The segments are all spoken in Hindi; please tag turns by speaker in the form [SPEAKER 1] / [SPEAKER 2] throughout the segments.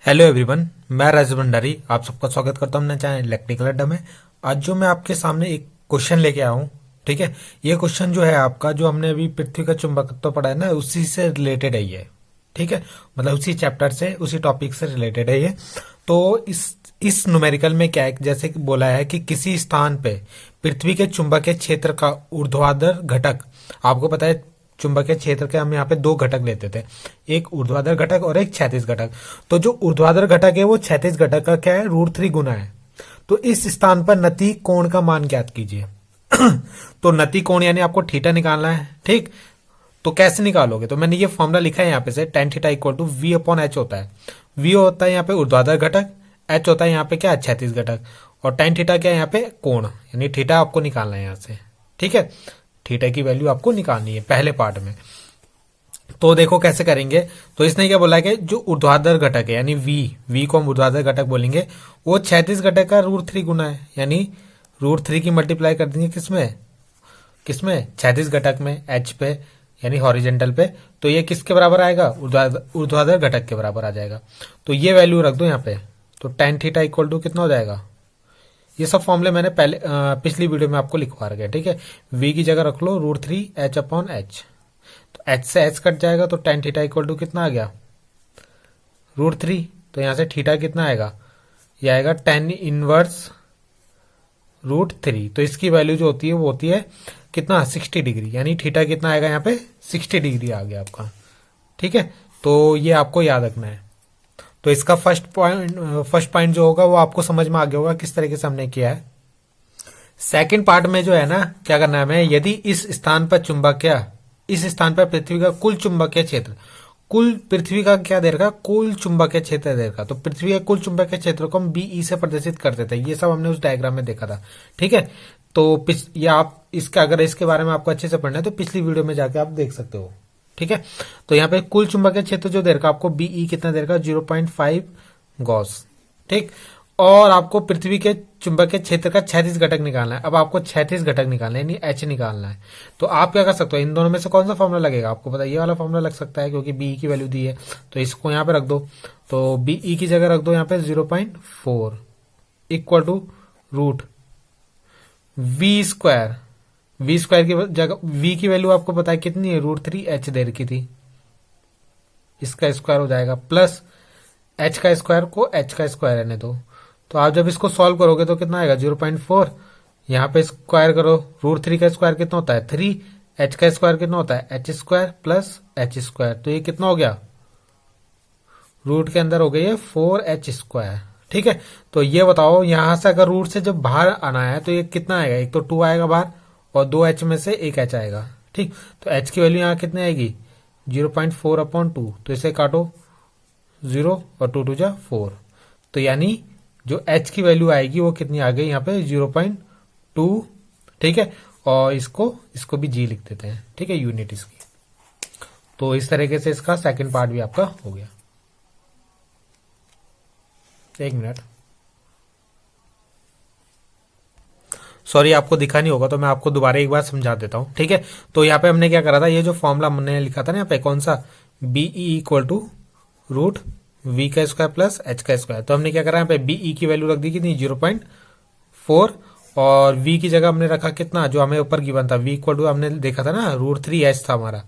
[SPEAKER 1] हेलो एवरीवन, मैं राजेश भंडारी आप सबका स्वागत करता हूं अपने चैनल इलेक्ट्रिकल अड्डा में। आज जो मैं आपके सामने एक क्वेश्चन लेके आया हूं, ठीक है। ये क्वेश्चन जो है आपका, जो हमने अभी पृथ्वी का चुंबकत्व पढ़ा है ना, उसी से रिलेटेड है ये, ठीक है। मतलब उसी चैप्टर से, उसी टॉपिक से रिलेटेड है ये। तो इस न्यूमेरिकल में क्या है, जैसे कि बोला है कि किसी स्थान पे पृथ्वी के चुंबकीय क्षेत्र का ऊर्ध्वाधर घटक, आपको पता है चुंबकीय क्षेत्र के हम यहाँ पे दो घटक लेते थे, एक ऊर्ध्वाधर घटक और एक क्षैतिज घटक। तो जो ऊर्ध्वाधर घटक है वो क्षैतिज घटक का क्या है, √3 गुना है। तो इस स्थान पर नति कोण का मान ज्ञात कीजिए। तो नति कोण यानी आपको थीटा निकालना है, ठीक। तो कैसे निकालोगे, तो मैंने ये फॉर्मूला लिखा है यहाँ पे से, tan theta equal to V/H होता है। V होता है यहाँ पे ऊर्ध्वाधर घटक, H होता है यहाँ पे क्या, क्षैतिज घटक, और tan थीटा क्या है यहाँ पे, कोण, यानी थीटा आपको निकालना है यहाँ से, ठीक है। थीटा की वैल्यू आपको निकालनी है पहले पार्ट में। तो देखो कैसे करेंगे। तो इसने क्या बोला है कि जो ऊर्ध्वाधर घटक है यानी V को हम ऊर्ध्वाधर घटक बोलेंगे, वो क्षैतिज घटक का √3 गुना है, यानी √3 की मल्टीप्लाई कर देंगे किसमें, क्षैतिज घटक में, H पे यानी हॉरिजेंटल पे। तो ये किसके बराबर आएगा, ऊर्ध्वाधर घटक के बराबर आ जाएगा। तो ये वैल्यू रख दो यहाँ पे। तो tan थीटा इक्वल टू कितना हो जाएगा, ये सब फॉर्मूले मैंने पहले पिछली वीडियो में आपको लिखवा रखा है, ठीक है। V की जगह रख लो √3 H/H। तो H से H कट जाएगा, तो tan थीटा इक्वल टू कितना आ गया, √3। तो यहां से थीटा कितना आएगा, ये आएगा tan इनवर्स √3। तो इसकी वैल्यू जो होती है वो होती है कितना, 60 डिग्री, यानी थीटा कितना आएगा यहाँ पे, 60 डिग्री आ गया आपका, ठीक है। तो ये आपको याद रखना है। तो इसका फर्स्ट पॉइंट जो होगा वो आपको समझ में आ गया होगा किस तरीके से हमने किया है। सेकंड पार्ट में जो है ना, क्या करना है हमें, यदि इस स्थान पर पृथ्वी का कुल चुंबकीय क्षेत्र, कुल पृथ्वी का क्या दे रखा, कुल चुंबकीय क्षेत्र दे रखा। तो पृथ्वी के कुल चुंबकीय क्षेत्र को हम BE से प्रदर्शित करते थे, ये सब हमने उस डायग्राम में देखा था, ठीक है। तो ये आप इसका, अगर इसके बारे में आपको अच्छे से पढ़ना है तो पिछली वीडियो में जाके आप देख सकते हो, ठीक है। तो यहाँ पे कुल चुंबकीय क्षेत्र जो दे रखा आपको BE कितना दे रखा, 0.5 गॉस, ठीक। और आपको पृथ्वी के चुंबकीय क्षेत्र का क्षैतिज घटक निकालना है। अब आपको क्षैतिज घटक निकालना है, यानी H निकालना है। तो आप क्या कर सकते हो, इन दोनों में से कौन सा फॉर्मूला लगेगा, आपको पता है ये वाला फॉर्मूला लग सकता है, क्योंकि BE की वैल्यू दी है। तो इसको यहाँ पे रख दो। तो BE की जगह रख दो यहाँ पे 0.4 इक्वल टू √V²। V² की जगह V की वैल्यू आपको पता है कितनी है, √3 H दे रखी थी, इसका स्क्वायर हो जाएगा, प्लस H का स्क्वायर को H का स्क्वायर रहने दो। तो आप जब इसको सॉल्व करोगे तो कितना आएगा, 0.4, यहाँ पे स्क्वायर करो, √3 का स्क्वायर कितना होता है 3, H का स्क्वायर कितना होता है H² प्लस H²। तो ये कितना हो गया, रूट के अंदर हो गई है 4H², ठीक है। तो ये बताओ, यहां से अगर रूट से जब बाहर आना है तो ये कितना आएगा, एक तो 2 आएगा बाहर, और 2H में से एक H आएगा, ठीक। तो H की वैल्यू यहाँ कितनी आएगी, 0.4/2। तो इसे काटो, 0 और 2 2 जा 4। तो यानी जो H की वैल्यू आएगी वो कितनी आ गई यहाँ पे, 0.2, ठीक है। और इसको भी G लिख देते हैं, ठीक है, यूनिट इसकी। तो इस तरीके से इसका सेकंड पार्ट भी आपका हो गया। एक मिनट, सॉरी आपको दिखा नहीं होगा तो मैं आपको दोबारा एक बार समझा देता हूं, ठीक है। तो यहाँ पे हमने क्या करा था, ये जो फॉर्मूला हमने लिखा था ना यहाँ पे, कौन सा, BE equal to √V² plus H²। तो हमने क्या करा, यहाँ पे BE की वैल्यू रख दी कितनी, 0.4, और V की जगह हमने रखा कितना, जो हमें ऊपर गिवन था, V इक्वल टू हमने देखा था ना, √3 H था हमारा,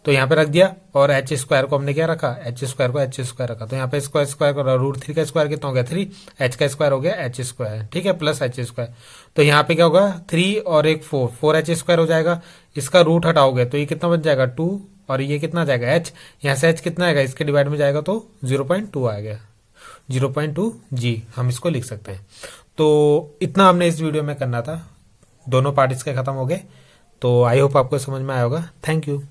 [SPEAKER 1] तो यहाँ पे रख दिया। और H² को हमने क्या रखा, H² को H² रखा। तो यहाँ पे स्क्वायर करो, √3 का स्क्वायर कितना हो गया 3, H का स्क्वायर हो गया H², ठीक है, प्लस H²। तो यहाँ पे क्या होगा, 3 और एक 4H² हो जाएगा। इसका रूट हटाओगे तो ये कितना बच जाएगा 2, और ये कितना जाएगा H, यहाँ से H कितना आएगा, इसके डिवाइड में जाएगा तो 0.2 आएगा, 0.2 G हम इसको लिख सकते हैं। तो इतना हमने इस वीडियो में करना था, दोनों पार्ट इसके खत्म हो गए। तो आई होप आपको समझ में आया होगा। Thank you.